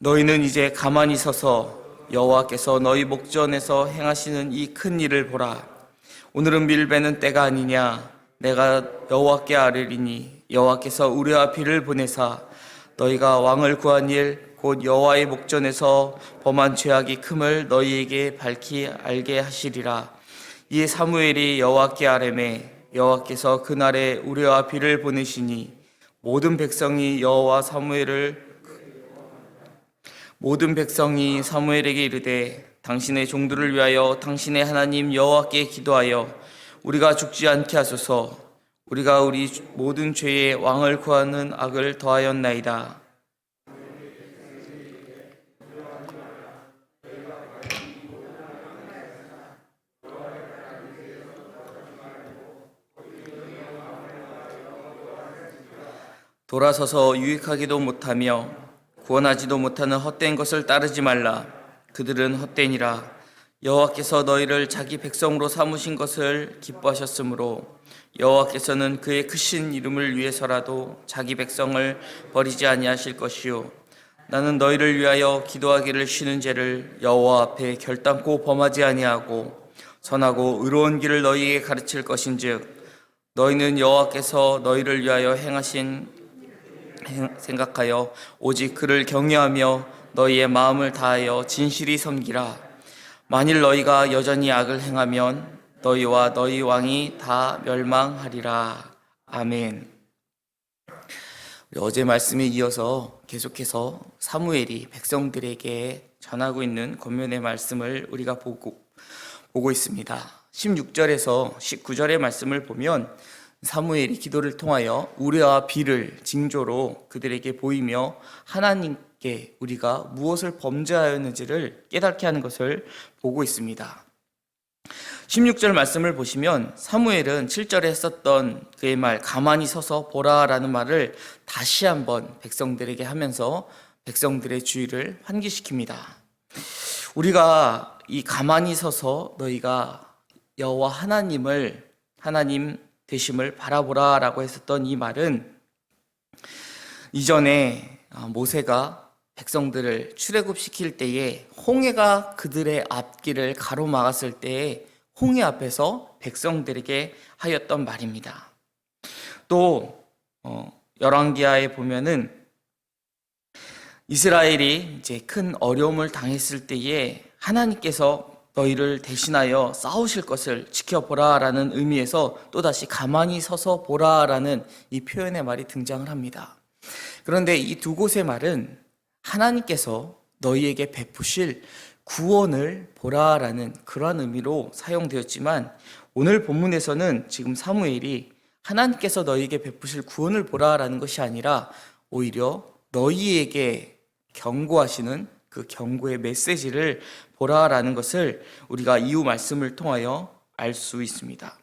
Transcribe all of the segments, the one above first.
너희는 이제 가만히 서서 여호와께서 너희 목전에서 행하시는 이 큰 일을 보라. 오늘은 밀베는 때가 아니냐. 내가 여호와께 아뢰리니 여호와께서 우리와 비를 보내사 너희가 왕을 구한 일 곧 여호와의 목전에서 범한 죄악이 큼을 너희에게 밝히 알게 하시리라. 이에 사무엘이 여호와께 아뢰매 여호와께서 그날에 우리와 비를 보내시니 모든 백성이 사무엘에게 이르되 당신의 종들을 위하여 당신의 하나님 여호와께 기도하여 우리가 죽지 않게 하소서. 우리가 우리 모든 죄에 왕을 구하는 악을 더하였나이다. 돌아서서 유익하기도 못하며 구원하지도 못하는 헛된 것을 따르지 말라. 그들은 헛되니라. 여호와께서 너희를 자기 백성으로 삼으신 것을 기뻐하셨으므로 여호와께서는 그의 크신 이름을 위해서라도 자기 백성을 버리지 아니하실 것이요 나는 너희를 위하여 기도하기를 쉬는 죄를 여호와 앞에 결단코 범하지 아니하고 선하고 의로운 길을 너희에게 가르칠 것인즉 너희는 여호와께서 너희를 위하여 생각하여 오직 그를 경외하며 너희의 마음을 다하여 진실이 섬기라. 만일 너희가 여전히 악을 행하면 너희와 너희 왕이 다 멸망하리라. 아멘. 어제 말씀에 이어서 계속해서 사무엘이 백성들에게 전하고 있는 권면의 말씀을 우리가 보고 있습니다. 16절에서 19절의 말씀을 보면 사무엘이 기도를 통하여 우레와 비를 징조로 그들에게 보이며 하나님께 우리가 무엇을 범죄하였는지를 깨닫게 하는 것을 보고 있습니다. 16절 말씀을 보시면 사무엘은 7절에 했었던 그의 말 가만히 서서 보라라는 말을 다시 한번 백성들에게 하면서 백성들의 주의를 환기시킵니다. 우리가 이 가만히 서서 너희가 여호와 하나님 되심을 바라보라라고 했었던 이 말은 이전에 모세가 백성들을 출애굽시킬 때에 홍해가 그들의 앞길을 가로막았을 때에 홍해 앞에서 백성들에게 하였던 말입니다. 또 열왕기하에 보면은 이스라엘이 이제 큰 어려움을 당했을 때에 하나님께서 너희를 대신하여 싸우실 것을 지켜보라라는 의미에서 또다시 가만히 서서 보라라는 이 표현의 말이 등장을 합니다. 그런데 이 두 곳의 말은 하나님께서 너희에게 베푸실 구원을 보라라는 그러한 의미로 사용되었지만 오늘 본문에서는 지금 사무엘이 하나님께서 너희에게 베푸실 구원을 보라라는 것이 아니라 오히려 너희에게 경고하시는 그 경고의 메시지를 보라라는 것을 우리가 이후 말씀을 통하여 알 수 있습니다.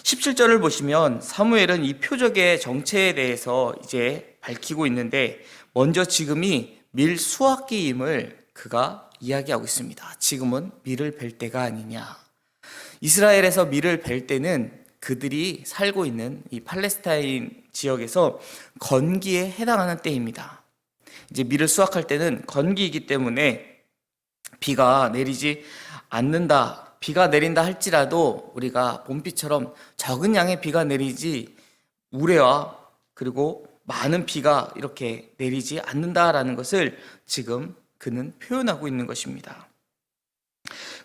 17절을 보시면 사무엘은 이 표적의 정체에 대해서 이제 밝히고 있는데 먼저 지금이 밀 수확기임을 그가 이야기하고 있습니다. 지금은 밀을 벨 때가 아니냐. 이스라엘에서 밀을 벨 때는 그들이 살고 있는 이 팔레스타인 지역에서 건기에 해당하는 때입니다. 이제 밀을 수확할 때는 건기이기 때문에 비가 내리지 않는다. 비가 내린다 할지라도 우리가 봄비처럼 적은 양의 비가 내리지 우레와 그리고 많은 비가 이렇게 내리지 않는다라는 것을 지금 그는 표현하고 있는 것입니다.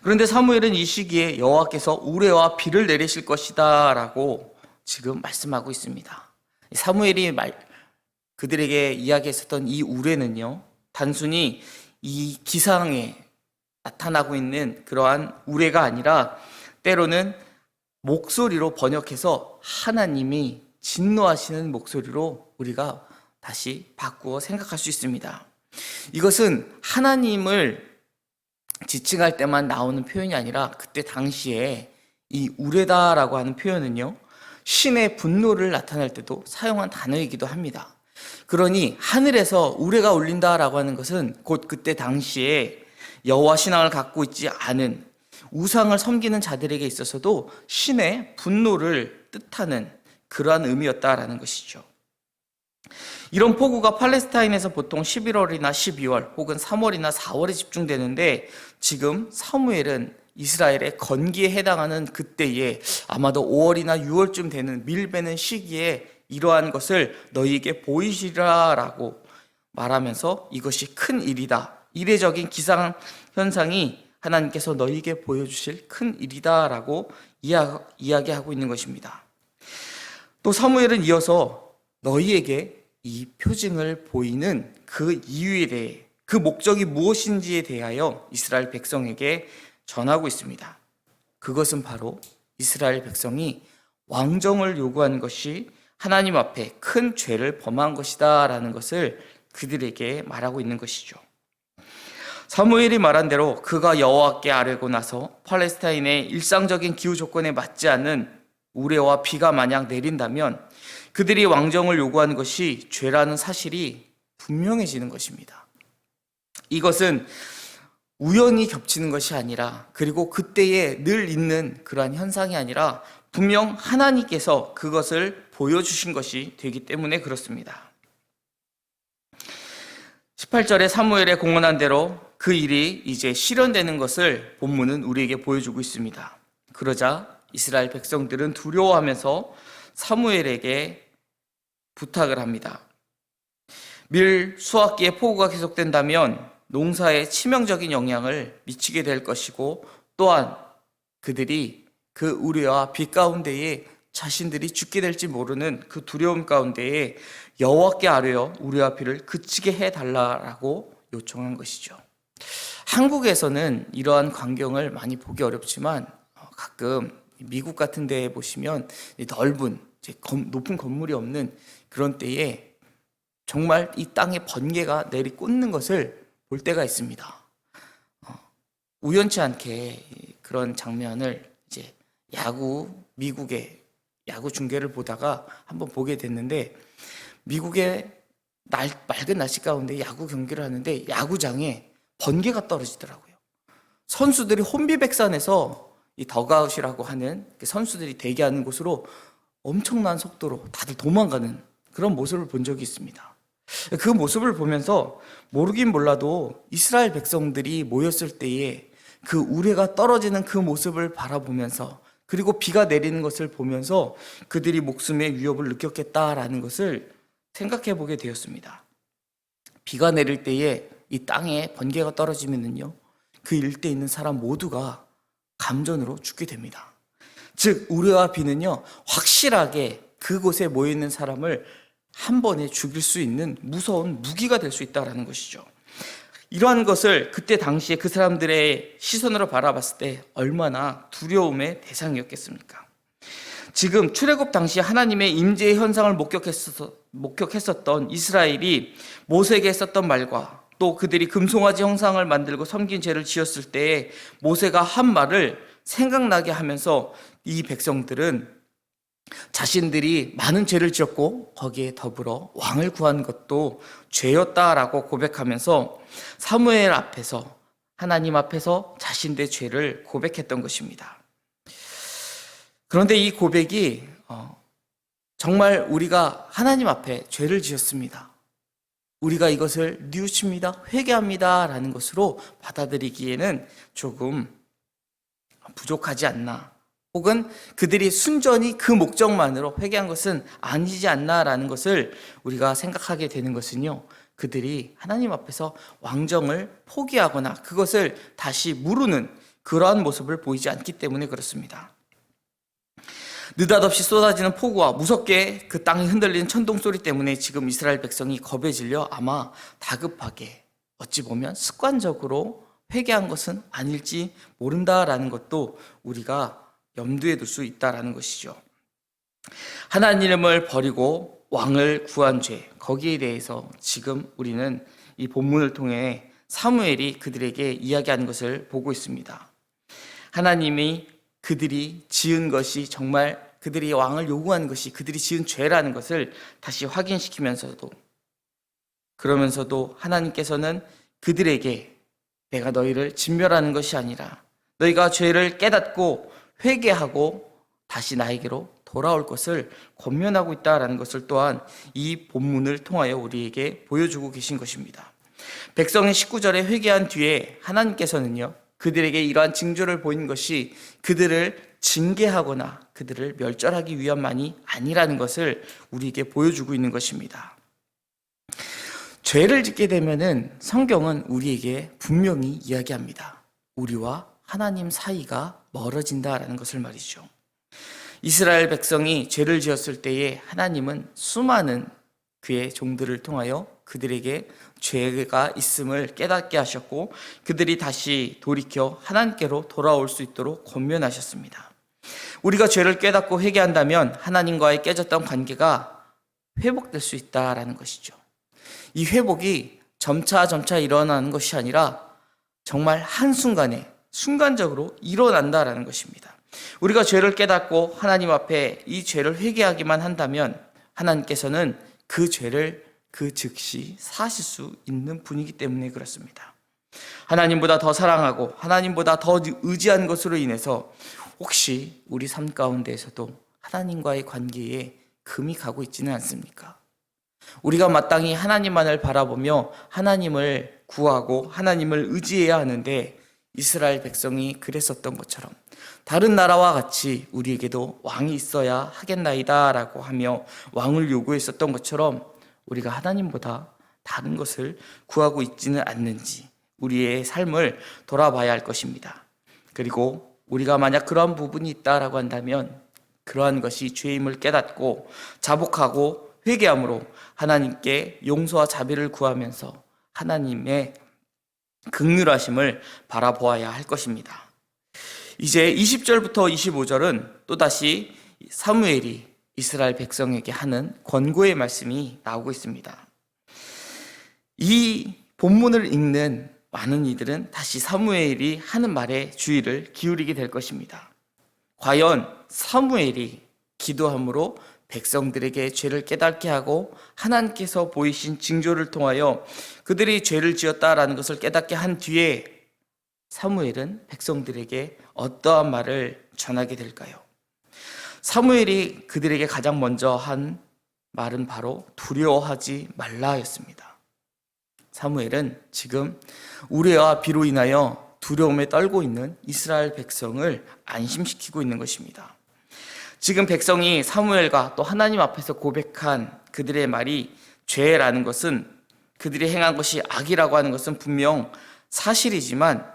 그런데 사무엘은 이 시기에 여호와께서 우레와 비를 내리실 것이다 라고 지금 말씀하고 있습니다. 사무엘이 그들에게 이야기했었던 이 우레는요, 단순히 이 기상에 나타나고 있는 그러한 우레가 아니라 때로는 목소리로 번역해서 하나님이 진노하시는 목소리로 우리가 다시 바꾸어 생각할 수 있습니다. 이것은 하나님을 지칭할 때만 나오는 표현이 아니라 그때 당시에 이 우레다라고 하는 표현은요, 신의 분노를 나타낼 때도 사용한 단어이기도 합니다. 그러니 하늘에서 우레가 울린다라고 하는 것은 곧 그때 당시에 여호와 신앙을 갖고 있지 않은 우상을 섬기는 자들에게 있어서도 신의 분노를 뜻하는 그러한 의미였다라는 것이죠. 이런 폭우가 팔레스타인에서 보통 11월이나 12월 혹은 3월이나 4월에 집중되는데 지금 사무엘은 이스라엘의 건기에 해당하는 그때에 아마도 5월이나 6월쯤 되는 밀베는 시기에 이러한 것을 너희에게 보이시라라고 말하면서 이것이 큰 일이다. 이례적인 기상 현상이 하나님께서 너희에게 보여주실 큰 일이다라고 이야기하고 있는 것입니다. 또 사무엘은 이어서 너희에게 이 표징을 보이는 그 이유에 대해, 그 목적이 무엇인지에 대하여 이스라엘 백성에게 전하고 있습니다. 그것은 바로 이스라엘 백성이 왕정을 요구한 것이 하나님 앞에 큰 죄를 범한 것이다 라는 것을 그들에게 말하고 있는 것이죠. 사무엘이 말한 대로 그가 여호와께 아뢰고 나서 팔레스타인의 일상적인 기후 조건에 맞지 않는 우레와 비가 만약 내린다면 그들이 왕정을 요구하는 것이 죄라는 사실이 분명해지는 것입니다. 이것은 우연히 겹치는 것이 아니라, 그리고 그때에 늘 있는 그러한 현상이 아니라 분명 하나님께서 그것을 보여주신 것이 되기 때문에 그렇습니다. 18절에 사무엘의 공언한 대로 그 일이 이제 실현되는 것을 본문은 우리에게 보여주고 있습니다. 그러자 이스라엘 백성들은 두려워하면서 사무엘에게 부탁을 합니다. 밀 수확기에 폭우가 계속된다면 농사에 치명적인 영향을 미치게 될 것이고, 또한 그들이 그 우레와 비 가운데에 자신들이 죽게 될지 모르는 그 두려움 가운데에 여호와께 아뢰어 우레와 비를 그치게 해달라고 요청한 것이죠. 한국에서는 이러한 광경을 많이 보기 어렵지만 가끔 미국 같은 데에 보시면 넓은 높은 건물이 없는 그런 때에 정말 이 땅에 번개가 내리꽂는 것을 볼 때가 있습니다. 우연치 않게 그런 장면을 이제 미국의 야구 중계를 보다가 한번 보게 됐는데, 미국의 맑은 날씨 가운데 야구 경기를 하는데 야구장에 번개가 떨어지더라고요. 선수들이 혼비백산해서 이 덕아웃이라고 하는 선수들이 대기하는 곳으로 엄청난 속도로 다들 도망가는 그런 모습을 본 적이 있습니다. 그 모습을 보면서 모르긴 몰라도 이스라엘 백성들이 모였을 때에 그 우레가 떨어지는 그 모습을 바라보면서, 그리고 비가 내리는 것을 보면서 그들이 목숨의 위협을 느꼈겠다라는 것을 생각해 보게 되었습니다. 비가 내릴 때에 이 땅에 번개가 떨어지면은요, 그 일대에 있는 사람 모두가 감전으로 죽게 됩니다. 즉 우레와 비는요, 확실하게 그곳에 모여 있는 사람을 한 번에 죽일 수 있는 무서운 무기가 될 수 있다는 것이죠. 이러한 것을 그때 당시에 그 사람들의 시선으로 바라봤을 때 얼마나 두려움의 대상이었겠습니까? 지금 출애굽 당시 하나님의 임재의 현상을 목격했었던 이스라엘이 모세에게 했었던 말과, 또 그들이 금송아지 형상을 만들고 섬긴 죄를 지었을 때에 모세가 한 말을 생각나게 하면서 이 백성들은 자신들이 많은 죄를 지었고 거기에 더불어 왕을 구한 것도 죄였다라고 고백하면서 사무엘 앞에서, 하나님 앞에서 자신들의 죄를 고백했던 것입니다. 그런데 이 고백이 정말 우리가 하나님 앞에 죄를 지었습니다, 우리가 이것을 뉘우칩니다, 회개합니다 라는 것으로 받아들이기에는 조금 부족하지 않나, 혹은 그들이 순전히 그 목적만으로 회개한 것은 아니지 않나라는 것을 우리가 생각하게 되는 것은요, 그들이 하나님 앞에서 왕정을 포기하거나 그것을 다시 무르는 그러한 모습을 보이지 않기 때문에 그렇습니다. 느닷없이 쏟아지는 폭우와 무섭게 그 땅이 흔들리는 천둥 소리 때문에 지금 이스라엘 백성이 겁에 질려 아마 다급하게, 어찌 보면 습관적으로 회개한 것은 아닐지 모른다라는 것도 우리가 염두에 둘 수 있다라는 것이죠. 하나님을 버리고 왕을 구한 죄, 거기에 대해서 지금 우리는 이 본문을 통해 사무엘이 그들에게 이야기하는 것을 보고 있습니다. 하나님이 그들이 지은 것이 정말 그들이 왕을 요구하는 것이 그들이 지은 죄라는 것을 다시 확인시키면서도, 그러면서도 하나님께서는 그들에게 내가 너희를 진멸하는 것이 아니라 너희가 죄를 깨닫고 회개하고 다시 나에게로 돌아올 것을 권면하고 있다라는 것을 또한 이 본문을 통하여 우리에게 보여주고 계신 것입니다. 백성이 19절에 회개한 뒤에 하나님께서는요, 그들에게 이러한 징조를 보인 것이 그들을 징계하거나 그들을 멸절하기 위함만이 아니라는 것을 우리에게 보여주고 있는 것입니다. 죄를 짓게 되면은 성경은 우리에게 분명히 이야기합니다. 우리와 하나님 사이가 멀어진다라는 것을 말이죠. 이스라엘 백성이 죄를 지었을 때에 하나님은 수많은 그의 종들을 통하여 그들에게 죄가 있음을 깨닫게 하셨고 그들이 다시 돌이켜 하나님께로 돌아올 수 있도록 권면하셨습니다. 우리가 죄를 깨닫고 회개한다면 하나님과의 깨졌던 관계가 회복될 수 있다라는 것이죠. 이 회복이 점차 일어나는 것이 아니라 정말 한순간에 순간적으로 일어난다라는 것입니다. 우리가 죄를 깨닫고 하나님 앞에 이 죄를 회개하기만 한다면 하나님께서는 그 죄를 그 즉시 사실 수 있는 분이기 때문에 그렇습니다. 하나님보다 더 사랑하고 하나님보다 더 의지한 것으로 인해서 혹시 우리 삶 가운데에서도 하나님과의 관계에 금이 가고 있지는 않습니까? 우리가 마땅히 하나님만을 바라보며 하나님을 구하고 하나님을 의지해야 하는데 이스라엘 백성이 그랬었던 것처럼 다른 나라와 같이 우리에게도 왕이 있어야 하겠나이다 라고 하며 왕을 요구했었던 것처럼 우리가 하나님보다 다른 것을 구하고 있지는 않는지 우리의 삶을 돌아봐야 할 것입니다. 그리고 우리가 만약 그러한 부분이 있다라고 한다면 그러한 것이 죄임을 깨닫고 자복하고 회개함으로 하나님께 용서와 자비를 구하면서 하나님의 긍휼하심을 바라보아야 할 것입니다. 이제 20절부터 25절은 또다시 사무엘이 이스라엘 백성에게 하는 권고의 말씀이 나오고 있습니다. 이 본문을 읽는 많은 이들은 다시 사무엘이 하는 말에 주의를 기울이게 될 것입니다. 과연 사무엘이 기도함으로 백성들에게 죄를 깨닫게 하고 하나님께서 보이신 징조를 통하여 그들이 죄를 지었다라는 것을 깨닫게 한 뒤에 사무엘은 백성들에게 어떠한 말을 전하게 될까요? 사무엘이 그들에게 가장 먼저 한 말은 바로 두려워하지 말라였습니다. 사무엘은 지금 우레와 비로 인하여 두려움에 떨고 있는 이스라엘 백성을 안심시키고 있는 것입니다. 지금 백성이 사무엘과 또 하나님 앞에서 고백한 그들의 말이 죄라는 것은 그들이 행한 것이 악이라고 하는 것은 분명 사실이지만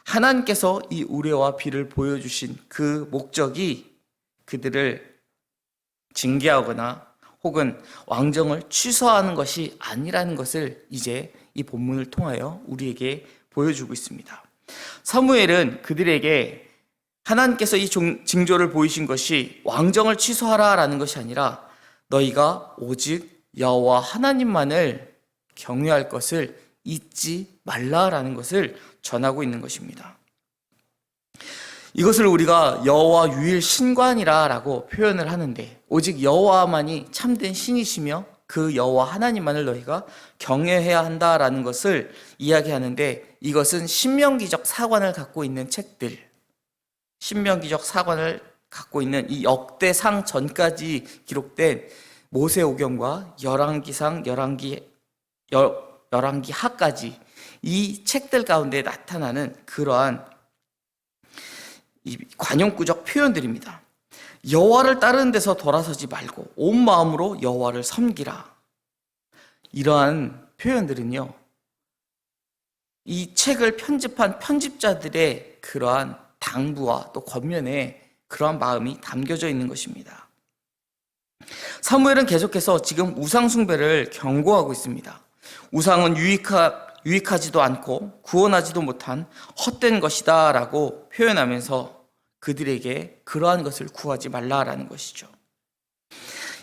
하나님께서 이 우레와 비를 보여주신 그 목적이 그들을 징계하거나 혹은 왕정을 취소하는 것이 아니라는 것을 이제 이 본문을 통하여 우리에게 보여주고 있습니다. 사무엘은 그들에게 하나님께서 이 징조를 보이신 것이 왕정을 취소하라라는 것이 아니라 너희가 오직 여호와 하나님만을 경외할 것을 잊지 말라라는 것을 전하고 있는 것입니다. 이것을 우리가 여호와 유일 신관이라고 표현을 하는데 오직 여호와만이 참된 신이시며 그 여호와 하나님만을 너희가 경외해야 한다라는 것을 이야기하는데 이것은 신명기적 사관을 갖고 있는 책들, 신명기적 사관을 갖고 있는 이 역대상 전까지 기록된 모세오경과 열왕기상, 열왕기하까지 이 책들 가운데 나타나는 그러한 이 관용구적 표현들입니다. 여호와를 따르는 데서 돌아서지 말고 온 마음으로 여호와를 섬기라. 이러한 표현들은요, 이 책을 편집한 편집자들의 그러한 당부와 또 권면에 그러한 마음이 담겨져 있는 것입니다. 사무엘은 계속해서 지금 우상 숭배를 경고하고 있습니다. 우상은 유익하지도 않고 구원하지도 못한 헛된 것이다 라고 표현하면서 그들에게 그러한 것을 구하지 말라라는 것이죠.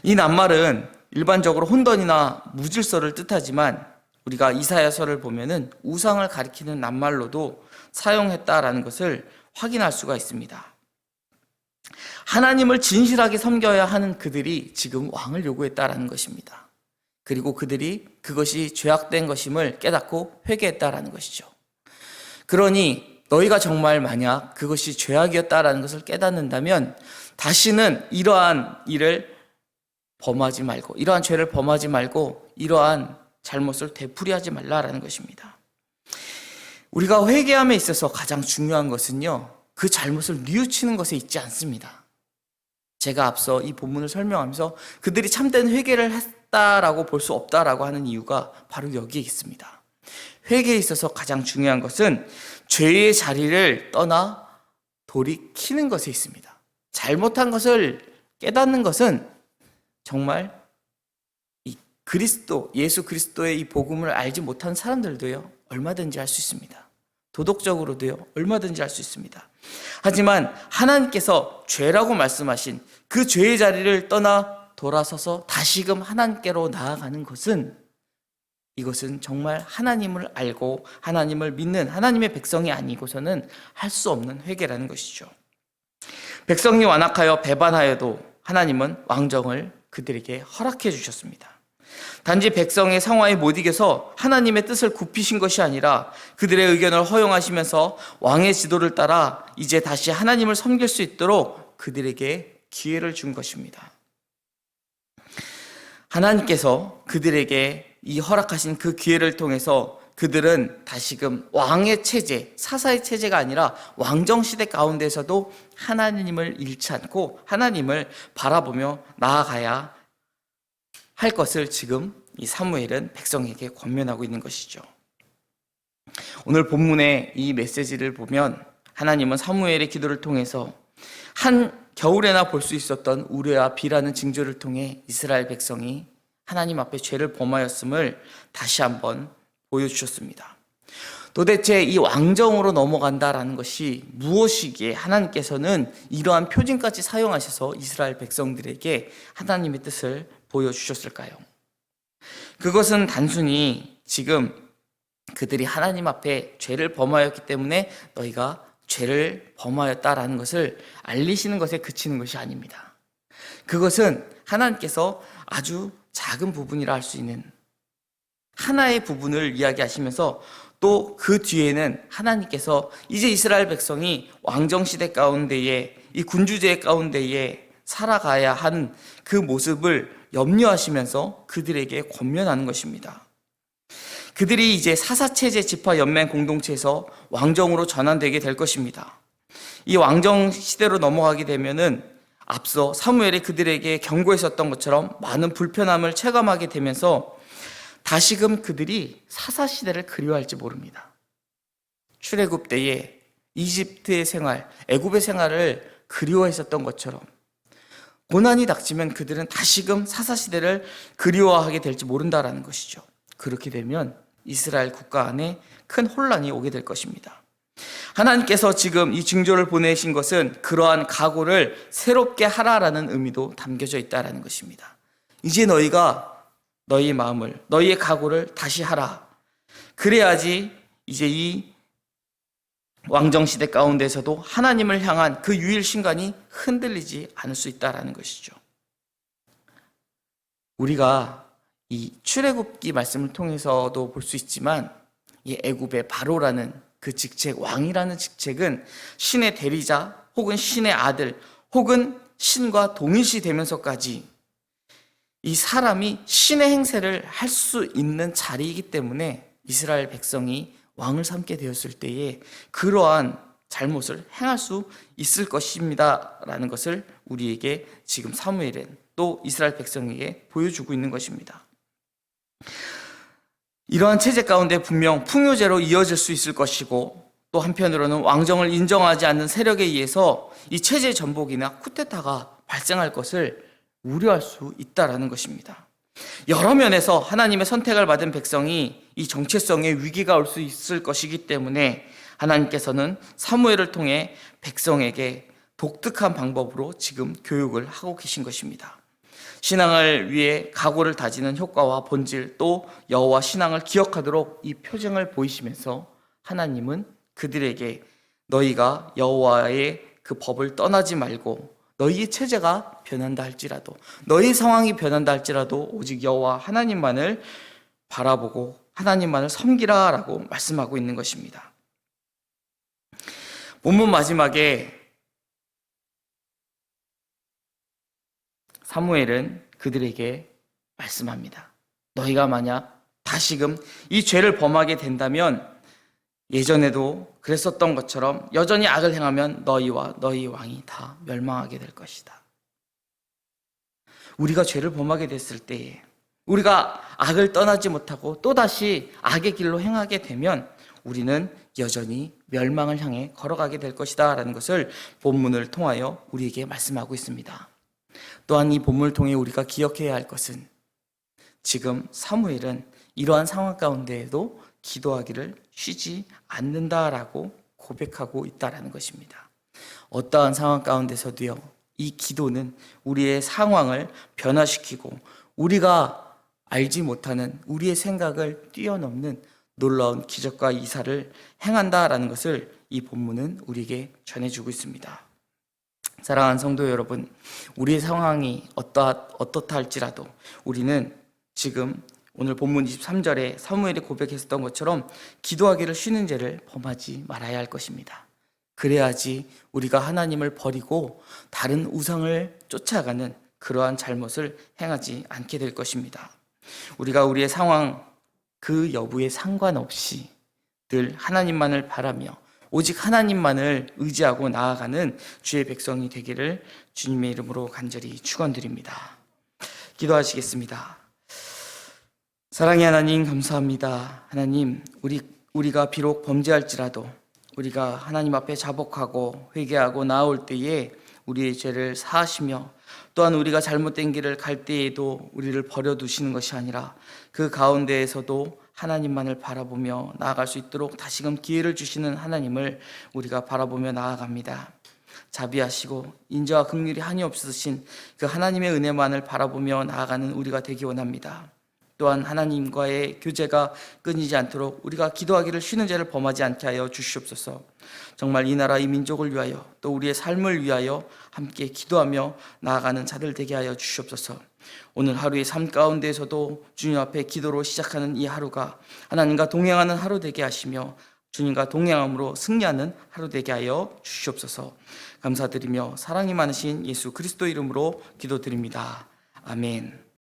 이 낱말은 일반적으로 혼돈이나 무질서를 뜻하지만 우리가 이사야서를 보면은 우상을 가리키는 낱말로도 사용했다라는 것을 확인할 수가 있습니다. 하나님을 진실하게 섬겨야 하는 그들이 지금 왕을 요구했다라는 것입니다. 그리고 그들이 그것이 죄악된 것임을 깨닫고 회개했다라는 것이죠. 그러니 너희가 정말 만약 그것이 죄악이었다라는 것을 깨닫는다면 다시는 이러한 일을 범하지 말고, 이러한 죄를 범하지 말고 이러한 잘못을 되풀이하지 말라라는 것입니다. 우리가 회개함에 있어서 가장 중요한 것은요, 그 잘못을 뉘우치는 것에 있지 않습니다. 제가 앞서 이 본문을 설명하면서 그들이 참된 회개를 했다라고 볼 수 없다라고 하는 이유가 바로 여기에 있습니다. 회개에 있어서 가장 중요한 것은 죄의 자리를 떠나 돌이키는 것에 있습니다. 잘못한 것을 깨닫는 것은 정말 이 그리스도, 예수 그리스도의 이 복음을 알지 못한 사람들도요, 얼마든지 할 수 있습니다. 도덕적으로도요, 얼마든지 할 수 있습니다. 하지만 하나님께서 죄라고 말씀하신 그 죄의 자리를 떠나 돌아서서 다시금 하나님께로 나아가는 것은, 이것은 정말 하나님을 알고 하나님을 믿는 하나님의 백성이 아니고서는 할 수 없는 회개라는 것이죠. 백성이 완악하여 배반하여도 하나님은 왕정을 그들에게 허락해 주셨습니다. 단지 백성의 상황에 못 이겨서 하나님의 뜻을 굽히신 것이 아니라 그들의 의견을 허용하시면서 왕의 지도를 따라 이제 다시 하나님을 섬길 수 있도록 그들에게 기회를 준 것입니다. 하나님께서 그들에게 이 허락하신 그 기회를 통해서 그들은 다시금 왕의 체제, 사사의 체제가 아니라 왕정시대 가운데서도 하나님을 잃지 않고 하나님을 바라보며 나아가야 할 것을 지금 이 사무엘은 백성에게 권면하고 있는 것이죠. 오늘 본문의 이 메시지를 보면 하나님은 사무엘의 기도를 통해서 한 겨울에나 볼 수 있었던 우레와 비라는 징조를 통해 이스라엘 백성이 하나님 앞에 죄를 범하였음을 다시 한번 보여주셨습니다. 도대체 이 왕정으로 넘어간다라는 것이 무엇이기에 하나님께서는 이러한 표징까지 사용하셔서 이스라엘 백성들에게 하나님의 뜻을 보여주셨을까요? 그것은 단순히 지금 그들이 하나님 앞에 죄를 범하였기 때문에 너희가 죄를 범하였다라는 것을 알리시는 것에 그치는 것이 아닙니다. 그것은 하나님께서 아주 작은 부분이라 할 수 있는 하나의 부분을 이야기하시면서 또 그 뒤에는 하나님께서 이제 이스라엘 백성이 왕정시대 가운데에 이 군주제 가운데에 살아가야 한 그 모습을 염려하시면서 그들에게 권면하는 것입니다. 그들이 이제 사사체제 지파 연맹 공동체에서 왕정으로 전환되게 될 것입니다. 이 왕정 시대로 넘어가게 되면은 앞서 사무엘이 그들에게 경고했었던 것처럼 많은 불편함을 체감하게 되면서 다시금 그들이 사사시대를 그리워할지 모릅니다. 출애굽 때에 이집트의 생활, 애굽의 생활을 그리워했었던 것처럼 고난이 닥치면 그들은 다시금 사사시대를 그리워하게 될지 모른다라는 것이죠. 그렇게 되면 이스라엘 국가 안에 큰 혼란이 오게 될 것입니다. 하나님께서 지금 이 징조를 보내신 것은 그러한 각오를 새롭게 하라라는 의미도 담겨져 있다라는 것입니다. 이제 너희가 너희의 마음을, 너희의 각오를 다시 하라. 그래야지 이제 이 왕정시대 가운데서도 하나님을 향한 그 유일신간이 흔들리지 않을 수 있다라는 것이죠. 우리가 이 출애굽기 말씀을 통해서도 볼 수 있지만 이 애굽의 바로라는 그 직책, 왕이라는 직책은 신의 대리자 혹은 신의 아들 혹은 신과 동일시 되면서까지 이 사람이 신의 행세를 할 수 있는 자리이기 때문에 이스라엘 백성이 왕을 삼게 되었을 때에 그러한 잘못을 행할 수 있을 것입니다 라는 것을 우리에게 지금 사무엘은 또 이스라엘 백성에게 보여주고 있는 것입니다. 이러한 체제 가운데 분명 풍요제로 이어질 수 있을 것이고 또 한편으로는 왕정을 인정하지 않는 세력에 의해서 이 체제 전복이나 쿠데타가 발생할 것을 우려할 수 있다라는 것입니다. 여러 면에서 하나님의 선택을 받은 백성이 이 정체성의 위기가 올 수 있을 것이기 때문에 하나님께서는 사무엘을 통해 백성에게 독특한 방법으로 지금 교육을 하고 계신 것입니다. 신앙을 위해 각오를 다지는 효과와 본질 또 여호와 신앙을 기억하도록 이 표징을 보이시면서 하나님은 그들에게 너희가 여호와의 그 법을 떠나지 말고 너희의 체제가 변한다 할지라도 너희 상황이 변한다 할지라도 오직 여호와 하나님만을 바라보고 하나님만을 섬기라라고 말씀하고 있는 것입니다. 본문 마지막에 사무엘은 그들에게 말씀합니다. 너희가 만약 다시금 이 죄를 범하게 된다면 예전에도 그랬었던 것처럼 여전히 악을 행하면 너희와 너희 왕이 다 멸망하게 될 것이다. 우리가 죄를 범하게 됐을 때에 우리가 악을 떠나지 못하고 또다시 악의 길로 행하게 되면 우리는 여전히 멸망을 향해 걸어가게 될 것이다 라는 것을 본문을 통하여 우리에게 말씀하고 있습니다. 또한 이 본문을 통해 우리가 기억해야 할 것은 지금 사무엘은 이러한 상황 가운데에도 기도하기를 쉬지 않는다라고 고백하고 있다라는 것입니다. 어떠한 상황 가운데서도요, 이 기도는 우리의 상황을 변화시키고 우리가 알지 못하는 우리의 생각을 뛰어넘는 놀라운 기적과 이사를 행한다라는 것을 이 본문은 우리에게 전해주고 있습니다. 사랑하는 성도 여러분, 우리의 상황이 어떻다 할지라도 우리는 지금 오늘 본문 23절에 사무엘이 고백했었던 것처럼 기도하기를 쉬는 죄를 범하지 말아야 할 것입니다. 그래야지 우리가 하나님을 버리고 다른 우상을 쫓아가는 그러한 잘못을 행하지 않게 될 것입니다. 우리가 우리의 상황 그 여부에 상관없이 늘 하나님만을 바라며 오직 하나님만을 의지하고 나아가는 주의 백성이 되기를 주님의 이름으로 간절히 축원드립니다. 기도하시겠습니다. 사랑의 하나님, 감사합니다. 하나님, 우리가 비록 범죄할지라도 우리가 하나님 앞에 자복하고 회개하고 나올 때에 우리의 죄를 사하시며 또한 우리가 잘못된 길을 갈 때에도 우리를 버려두시는 것이 아니라 그 가운데에서도 하나님만을 바라보며 나아갈 수 있도록 다시금 기회를 주시는 하나님을 우리가 바라보며 나아갑니다. 자비하시고 인자와 긍휼이 한이 없으신 그 하나님의 은혜만을 바라보며 나아가는 우리가 되기 원합니다. 또한 하나님과의 교제가 끊이지 않도록 우리가 기도하기를 쉬는 죄를 범하지 않게 하여 주시옵소서. 정말 이 나라 이 민족을 위하여 또 우리의 삶을 위하여 함께 기도하며 나아가는 자들 되게 하여 주시옵소서. 오늘 하루의 삶 가운데에서도 주님 앞에 기도로 시작하는 이 하루가 하나님과 동행하는 하루 되게 하시며 주님과 동행함으로 승리하는 하루 되게 하여 주시옵소서. 감사드리며 사랑이 많으신 예수 그리스도 이름으로 기도드립니다. 아멘.